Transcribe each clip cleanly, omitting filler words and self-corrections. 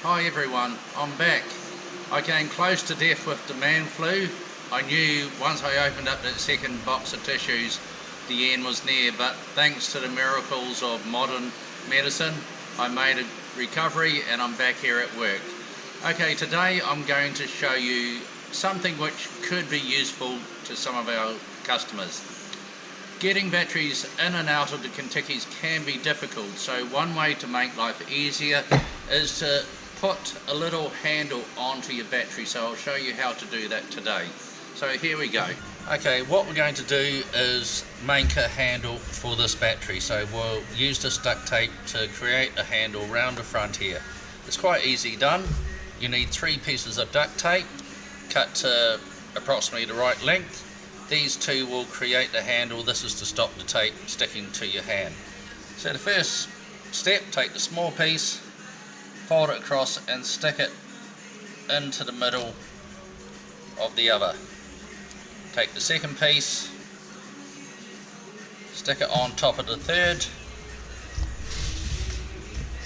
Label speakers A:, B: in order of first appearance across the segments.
A: Hi everyone, I'm back. I came close to death with the man flu. I knew once I opened up that second box of tissues the end was near, but thanks to the miracles of modern medicine I made a recovery and I'm back here at work. Okay, today I'm going to show you something which could be useful to some of our customers. Getting batteries in and out of the Kentuckys can be difficult, so one way to make life easier is to put a little handle onto your battery. So I'll show you how to do that today. So here we go. Okay, what we're going to do is make a handle for this battery. So we'll use this duct tape to create a handle round the front here. It's quite easy done. You need 3 pieces of duct tape cut to approximately the right length. These two will create the handle. This is to stop the tape sticking to your hand. So the first step, take the small piece, fold it across and stick it into the middle of the other. Take the second piece, stick it on top of the third.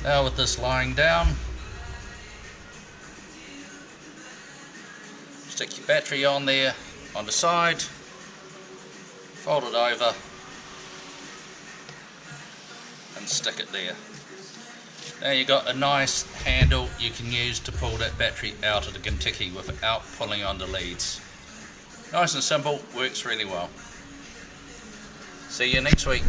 A: Now with this lying down, stick your battery on there on the side, fold it over and stick it there. Now you've got a nice handle you can use to pull that battery out of the Kentucky without pulling on the leads. Nice and simple, works really well. See you next week.